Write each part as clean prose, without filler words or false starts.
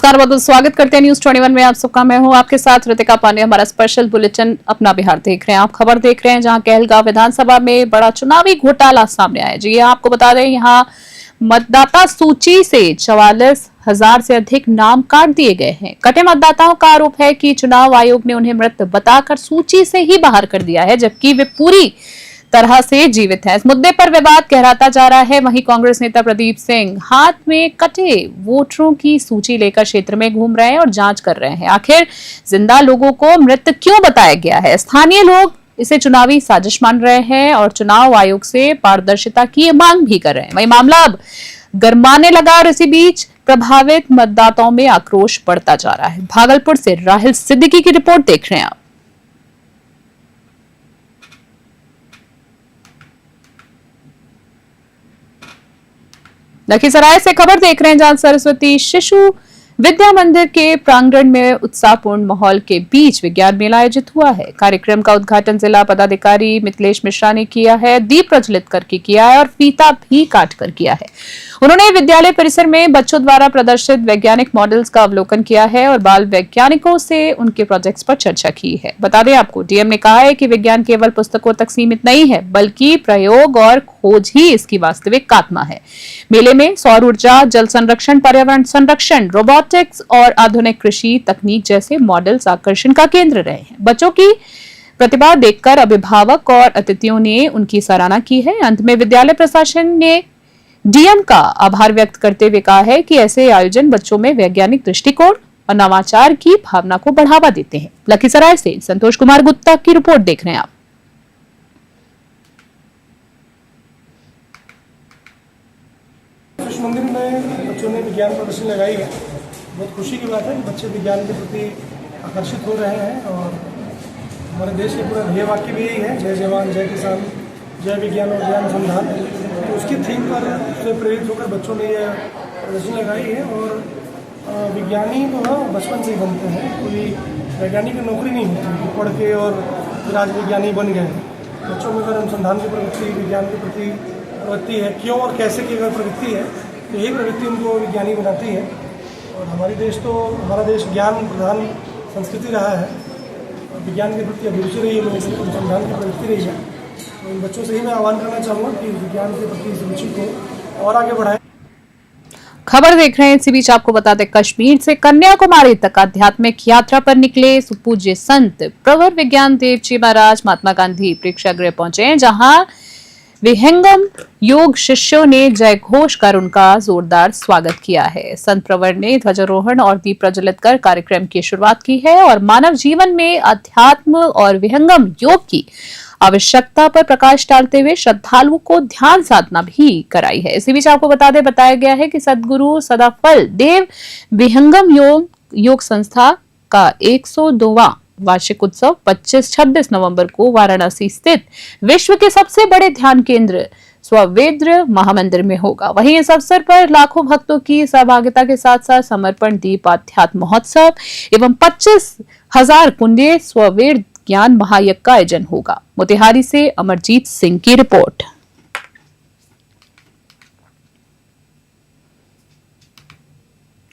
नमस्कार, बहुत बहुत स्वागत करते हैं न्यूज 21 में। आप सबका मैं हूं आपके साथ रितिका पांडे। हमारा स्पेशल बुलेटिन अपना बिहार देख रहे हैं आप। खबर देख रहे हैं जहां कहलगांव विधानसभा में बड़ा चुनावी घोटाला सामने आया। जी आपको बता दें, यहां मतदाता सूची से 44,000 से अधिक नाम काट दिए गए हैं। कटे मतदाताओं का आरोप है कि चुनाव आयोग ने उन्हें मृत बताकर सूची से ही बाहर कर दिया है, जबकि वे पूरी तरह से जीवित है। इस मुद्दे पर विवाद गहराता जा रहा है। वहीं कांग्रेस नेता प्रदीप सिंह हाथ में कटे वोटरों की सूची लेकर क्षेत्र में घूम रहे हैं और जांच कर रहे हैं, आखिर जिंदा लोगों को मृत क्यों बताया गया है। स्थानीय लोग इसे चुनावी साजिश मान रहे हैं और चुनाव आयोग से पारदर्शिता की मांग भी कर रहे हैं। वही मामला अब गरमाने लगा और इसी बीच प्रभावित मतदाताओं में आक्रोश बढ़ता जा रहा है। भागलपुर से राहिल सिद्दीकी की रिपोर्ट देख रहे हैं आप। लखीसराय से खबर देख रहे हैं जहां सरस्वती शिशु विद्या मंदिर के प्रांगण में उत्साहपूर्ण माहौल के बीच विज्ञान मेला आयोजित हुआ है। कार्यक्रम का उद्घाटन जिला पदाधिकारी मिथिलेश मिश्रा ने किया है। दीप प्रज्वलित करके किया है और फीता भी काट कर किया है। उन्होंने विद्यालय परिसर में बच्चों द्वारा प्रदर्शित वैज्ञानिक मॉडल्स का अवलोकन किया है और बाल वैज्ञानिकों से उनके प्रोजेक्ट्स पर चर्चा की है। बता दें आपको, डीएम ने कहा है कि विज्ञान केवल पुस्तकों तक सीमित नहीं है, बल्कि प्रयोग और खोज ही इसकी वास्तविक आत्मा है। मेले में सौर ऊर्जा, जल संरक्षण, पर्यावरण संरक्षण, रोबोटिक्स और आधुनिक कृषि तकनीक जैसे मॉडल्स आकर्षण का केंद्र रहे हैं। बच्चों की प्रतिभा देखकर अभिभावक और अतिथियों ने उनकी सराहना की है। अंत में विद्यालय प्रशासन ने डीएम का आभार व्यक्त करते हुए कहा है कि ऐसे आयोजन बच्चों में वैज्ञानिक दृष्टिकोण और नवाचार की भावना को बढ़ावा देते हैं। लखीसराय से संतोष कुमार गुप्ता की रिपोर्ट देख रहे हैं आप। मंदिर में बच्चों ने विज्ञान प्रदर्शनी लगाई है। बहुत खुशी की बात है कि बच्चे विज्ञान के प्रति आकर्षित हो रहे हैं और हमारे देश के पूरा ध्येय वाक्य भी यही है, जय जवान जय किसान जय विज्ञान और जय अनुसंधान। तो उसकी थीम पर से प्रेरित होकर बच्चों ने यह प्रदर्शनी लगाई है। और विज्ञानी तो हाँ बचपन से ही बनते हैं, कोई वैज्ञानिक की नौकरी नहीं होती पढ़ के और फिर आज विज्ञानी बन गए। बच्चों में अगर अनुसंधान की प्रवृत्ति, विज्ञान के प्रति प्रवृत्ति है, क्यों और कैसे की अगर प्रवृत्ति है तो यही प्रवृत्ति उनको विज्ञानी बनाती है। और हमारा देश ज्ञान प्रधान संस्कृति रहा है। विज्ञान के प्रति अभिरुचि रही है, लोगों की अनुसंधान की प्रवृत्ति रही है। तो इन बच्चों से ही मैं आह्वान करना चाहूँगा कि विज्ञान के प्रति इस रुचि को और आगे बढ़ाएं। खबर देख रहे हैं, इसी बीच आपको बता दें, कश्मीर से कन्याकुमारी तक आध्यात्मिक यात्रा पर निकले सुपूज्य संत प्रवर विज्ञान देव जी महाराज महात्मा गांधी प्रेक्षागृह पहुंचे, जहां विहंगम योग शिष्यों ने जय घोष कर उनका जोरदार स्वागत किया है। संत प्रवर ने ध्वजारोहण और दीप प्रज्वलित कर कार्यक्रम की शुरुआत की है और मानव जीवन में अध्यात्म और विहंगम योग की आवश्यकता पर प्रकाश डालते हुए श्रद्धालुओं को ध्यान साधना भी कराई है। इसी बीच आपको बताया गया है कि सदगुरु सदाफल देव विहंगम योग संस्था का 102वां वार्षिक उत्सव 25-26 नवंबर को वाराणसी स्थित विश्व के सबसे बड़े ध्यान केंद्र स्ववेद्र महामंदिर में होगा। वहीं इस अवसर पर लाखों भक्तों की सहभागिता के साथ साथ समर्पण दीप अध्यात्म महोत्सव एवं 25,000 कुंडे स्ववेद ज्ञान महायज्ञ का आयोजन होगा। मोतिहारी से अमरजीत सिंह की रिपोर्ट।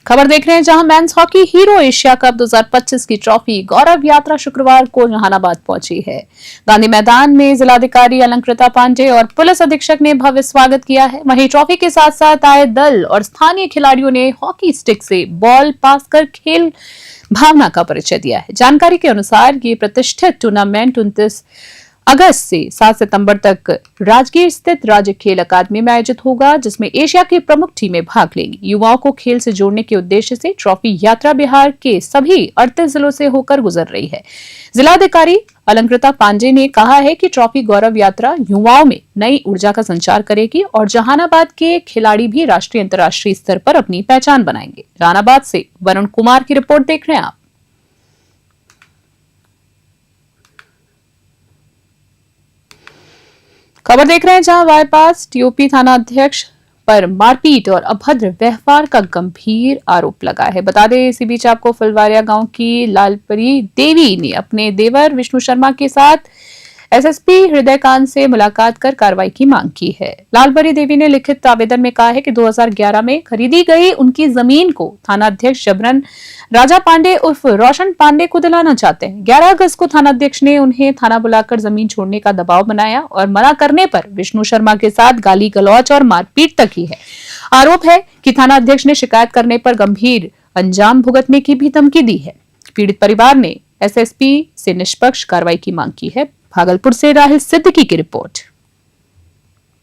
खबर देख रहे हैं जहां men's hockey hero Asia cup 2025 की ट्रॉफी गौरव यात्रा शुक्रवार को जहानाबाद पहुंची है। गांधी मैदान में जिलाधिकारी अलंकृता पांडे और पुलिस अधीक्षक ने भव्य स्वागत किया है। वहीं ट्रॉफी के साथ साथ आए दल और स्थानीय खिलाड़ियों ने हॉकी स्टिक से बॉल पास कर खेल भावना का परिचय दिया है। जानकारी के अनुसार ये प्रतिष्ठित टूर्नामेंट 29 अगस्त से 7 सितंबर तक राजगीर स्थित राज्य खेल अकादमी में आयोजित होगा, जिसमें एशिया की प्रमुख टीमें भाग लेंगी। युवाओं को खेल से जोड़ने के उद्देश्य से ट्रॉफी यात्रा बिहार के सभी 38 जिलों से होकर गुजर रही है। जिलाधिकारी अलंकृता पांडे ने कहा है कि ट्रॉफी गौरव यात्रा युवाओं में नई ऊर्जा का संचार करेगी और जहानाबाद के खिलाड़ी भी राष्ट्रीय अंतर्राष्ट्रीय स्तर पर अपनी पहचान बनाएंगे। जहानाबाद से वरुण कुमार की रिपोर्ट देख रहे हैं आप। खबर देख रहे हैं जहां बाईपास टीओपी थाना अध्यक्ष पर मारपीट और अभद्र व्यवहार का गंभीर आरोप लगा है। बता दें, इसी बीच आपको फुलवारिया गांव की लालपरी देवी ने अपने देवर विष्णु शर्मा के साथ एसएसपी हृदयकांत से मुलाकात कर कार्रवाई की मांग की है। लालपरी देवी ने लिखित आवेदन में कहा है कि 2011 में खरीदी गई उनकी जमीन को थानाध्यक्ष जबरन राजा पांडे उर्फ रोशन पांडे को दिलाना चाहते हैं। 11 अगस्त को थानाध्यक्ष ने उन्हें थाना बुलाकर जमीन छोड़ने का दबाव बनाया और मना करने पर विष्णु शर्मा के साथ गाली गलौज और मारपीट तक की है। आरोप है कि थानाध्यक्ष ने शिकायत करने पर गंभीर अंजाम भुगतने की भी धमकी दी है। पीड़ित परिवार ने एसएसपी से निष्पक्ष कार्रवाई की मांग की है। भागलपुर से राहिल सिद्दीकी की रिपोर्ट।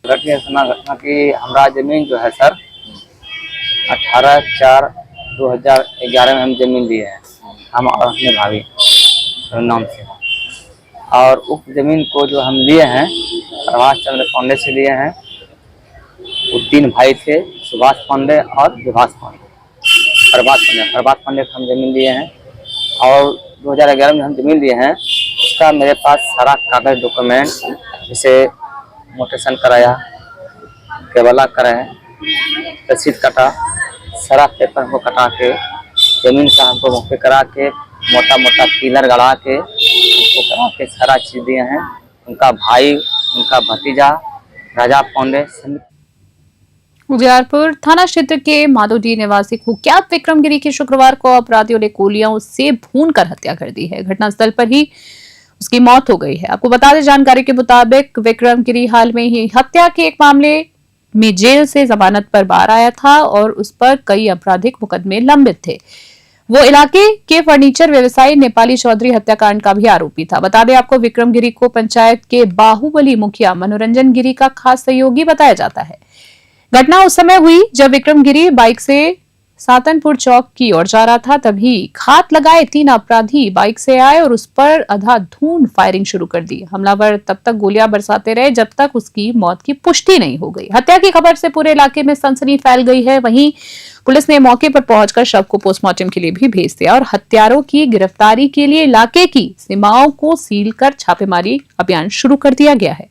घटना की हमारा जमीन जो है सर 18/4/2011 में हम जमीन लिए हैं, हम और अपने भाभी नाम से। और उस जमीन को जो हम लिए हैं प्रभाष चंद्र पांडे से लिए हैं। वो 3 भाई थे, सुभाष पांडे और विभाष पांडे। प्रभाष पांडे को हम जमीन लिए हैं और 2011 में हम जमीन लिए हैं। उसका मेरे पास सारा कागज डॉक्यूमेंट, जैसे मोटेशन कराया, केबला कराए, रसीद कटा, सारा पेपर हमको कटा के जमीन का हमको मुफ्त करा के मोटा मोटा पिलर गड़ा के हमको करा के सारा चीज दिए हैं। उनका भाई, उनका भतीजा राजा पांडे। उजियारपुर थाना क्षेत्र के माधोडी निवासी कुख्यात विक्रम गिरी की शुक्रवार को अपराधियों ने गोलियों से भूनकर हत्या कर दी है। घटनास्थल पर ही उसकी मौत हो गई है। आपको बता दें, जानकारी के मुताबिक विक्रम गिरी हाल में ही हत्या के एक मामले में जेल से जमानत पर बाहर आया था और उस पर कई आपराधिक मुकदमे लंबित थे। वो इलाके के फर्नीचर व्यवसायी नेपाली चौधरी हत्याकांड का भी आरोपी था। बता दें आपको, विक्रम गिरी को पंचायत के बाहुबली मुखिया मनोरंजन गिरी का खास सहयोगी बताया जाता है। घटना उस समय हुई जब विक्रम गिरी बाइक से सातनपुर चौक की ओर जा रहा था। तभी घात लगाए 3 अपराधी बाइक से आए और उस पर अंधाधुंध फायरिंग शुरू कर दी। हमलावर तब तक गोलियां बरसाते रहे जब तक उसकी मौत की पुष्टि नहीं हो गई। हत्या की खबर से पूरे इलाके में सनसनी फैल गई है। वहीं पुलिस ने मौके पर पहुंचकर शव को पोस्टमार्टम के लिए भी भेज दिया और हत्यारों की गिरफ्तारी के लिए इलाके की सीमाओं को सील कर छापेमारी अभियान शुरू कर दिया गया है।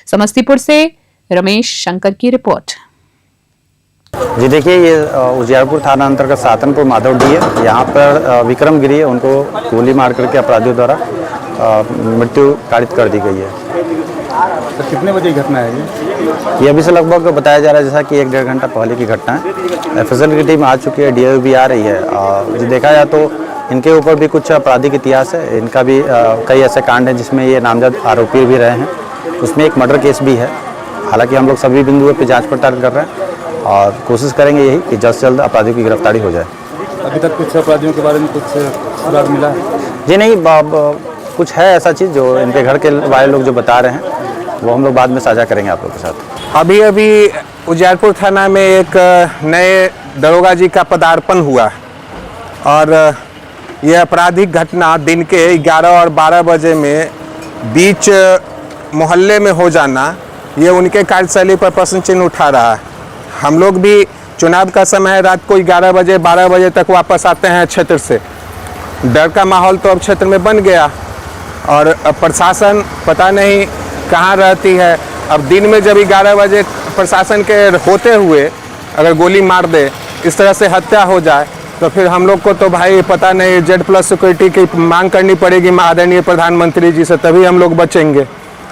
समस्तीपुर से रमेश शंकर की रिपोर्ट। जी देखिए, ये उजियारपुर थाना अंतर्गत सातनपुर माधवडी है। यहाँ पर विक्रम गिरी है, उनको गोली मार करके अपराधियों द्वारा मृत्यु कारित कर दी गई है। तो कितने बजे की घटना है ये अभी से लगभग बताया जा रहा है जैसा कि 1-1.5 घंटा पहले की घटना है। एफएसएल की टीम आ चुकी है, डीआईओ भी आ रही है। जो देखा जाए तो इनके ऊपर भी कुछ आपराधिक इतिहास है। इनका भी कई ऐसे कांड हैं जिसमें ये नामजद आरोपी भी रहे हैं। उसमें एक मर्डर केस भी है। हालांकि हम लोग सभी बिंदुओं पर जाँच पड़ताल कर रहे हैं और कोशिश करेंगे यही कि जल्द से जल्द अपराधियों की गिरफ्तारी हो जाए। अभी तक कुछ अपराधियों के बारे में कुछ सुराग मिला है? जी नहीं, कुछ है ऐसा चीज़ जो इनके घर के वाले लोग जो बता रहे हैं वो हम लोग बाद में साझा करेंगे आप लोग के साथ। अभी उजियारपुर थाना में एक नए दरोगा जी का पदार्पण हुआ और ये आपराधिक घटना दिन के 11 और 12 बजे में बीच मोहल्ले में हो जाना, ये उनके कार्यशैली पर प्रश्न चिन्ह उठा रहा है। हम लोग भी चुनाव का समय है, रात को 11 बजे 12 बजे तक वापस आते हैं क्षेत्र से। डर का माहौल तो अब क्षेत्र में बन गया और अब प्रशासन पता नहीं कहाँ रहती है। अब दिन में जब 11 बजे प्रशासन के होते हुए अगर गोली मार दे, इस तरह से हत्या हो जाए, तो फिर हम लोग को तो भाई पता नहीं Z+ सिक्योरिटी की मांग करनी पड़ेगी आदरणीय प्रधानमंत्री जी से, तभी हम लोग बचेंगे।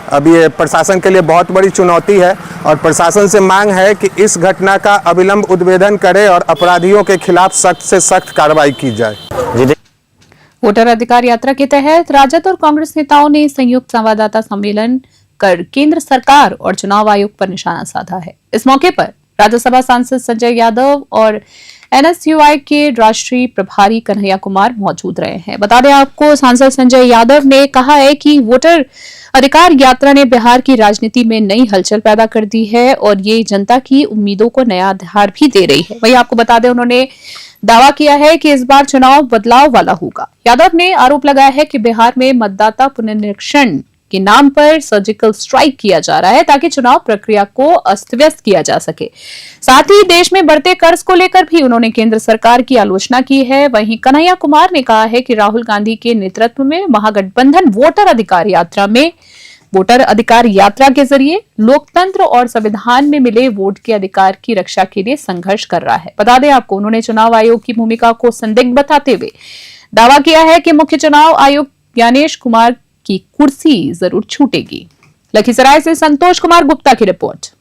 अब ये प्रशासन के लिए बहुत बड़ी चुनौती है और प्रशासन से मांग है कि इस घटना का अविलंब उद्भेदन करे और अपराधियों के खिलाफ सख्त से सख्त कार्रवाई की जाए। वोटर अधिकार यात्रा के तहत राजद और कांग्रेस नेताओं ने संयुक्त संवाददाता सम्मेलन कर केंद्र सरकार और चुनाव आयोग पर निशाना साधा है। इस मौके पर राज्यसभा सांसद संजय यादव और एनएसयूआई के राष्ट्रीय प्रभारी कन्हैया कुमार मौजूद रहे हैं। बता दें आपको, सांसद संजय यादव ने कहा है कि वोटर अधिकार यात्रा ने बिहार की राजनीति में नई हलचल पैदा कर दी है और ये जनता की उम्मीदों को नया आधार भी दे रही है। वहीं आपको बता दें, उन्होंने दावा किया है कि इस बार चुनाव बदलाव वाला होगा। यादव ने आरोप लगाया है कि बिहार में मतदाता पुनरीक्षण के नाम पर सर्जिकल स्ट्राइक किया जा रहा है ताकि चुनाव प्रक्रिया को अस्त व्यस्त किया जा सके। साथ ही देश में बढ़ते कर्ज को लेकर भी उन्होंने केंद्र सरकार की आलोचना की है। वहीं कन्हैया कुमार ने कहा है कि राहुल गांधी के नेतृत्व में महागठबंधन वोटर अधिकार यात्रा के जरिए लोकतंत्र और संविधान में मिले वोट के अधिकार की रक्षा के लिए संघर्ष कर रहा है। बता दें आपको, उन्होंने चुनाव आयोग की भूमिका को संदिग्ध बताते हुए दावा किया है कि मुख्य चुनाव आयुक्त ज्ञानेश कुमार की कुर्सी जरूर छूटेगी। लखीसराय से संतोष कुमार गुप्ता की रिपोर्ट।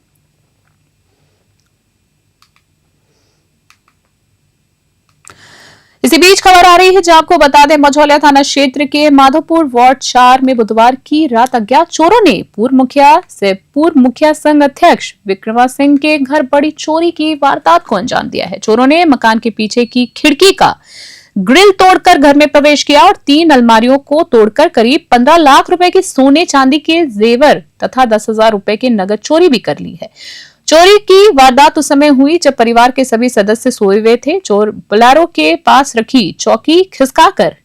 इसी बीच खबर आ रही है जहां आपको बता दें, मझौलिया थाना क्षेत्र के माधोपुर वार्ड 4 में बुधवार की रात अज्ञात चोरों ने पूर्व मुखिया संघ अध्यक्ष विक्रमा सिंह के घर बड़ी चोरी की वारदात को अंजाम दिया है। चोरों ने मकान के पीछे की खिड़की का ग्रिल तोड़कर घर में प्रवेश किया और 3 अलमारियों को तोड़कर करीब 15 लाख रुपए के सोने चांदी के जेवर तथा 10,000 रुपए की नगद चोरी भी कर ली है। चोरी की वारदात उस समय हुई जब परिवार के सभी सदस्य सोए हुए थे। चोर बोलेरो के पास रखी चौकी खिसकाकर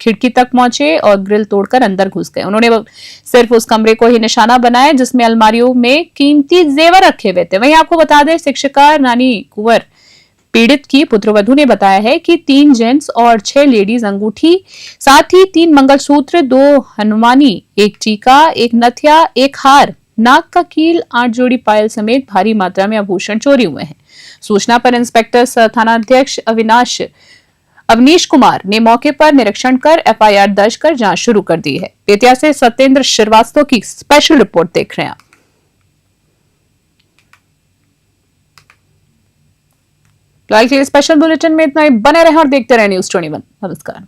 खिड़की तक पहुंचे और ग्रिल तोड़कर अंदर घुस गए। उन्होंने सिर्फ उस कमरे को ही निशाना बनाया जिसमें अलमारियों में कीमती जेवर रखे हुए थे। वहीं आपको बता दें, शिक्षिका रानी कुंवर पीड़ित की पुत्रवधू ने बताया है कि 3 जेंट्स और 6 लेडीज अंगूठी, साथ ही 3 मंगलसूत्र, 2 हनुमानी, 1 टीका, 1 नथिया, 1 हार, नाक का कील, 8 जोड़ी पायल समेत भारी मात्रा में आभूषण चोरी हुए हैं। सूचना पर इंस्पेक्टर थानाध्यक्ष अवनीश कुमार ने मौके पर निरीक्षण कर एफआईआर दर्ज कर जांच शुरू कर दी है। बेतिया से सत्येंद्र श्रीवास्तव की स्पेशल रिपोर्ट देख रहे हैं आप। फिलहाल के स्पेशल बुलेटिन में इतना ही। बने रहें और देखते रहें न्यूज़ 21। नमस्कार।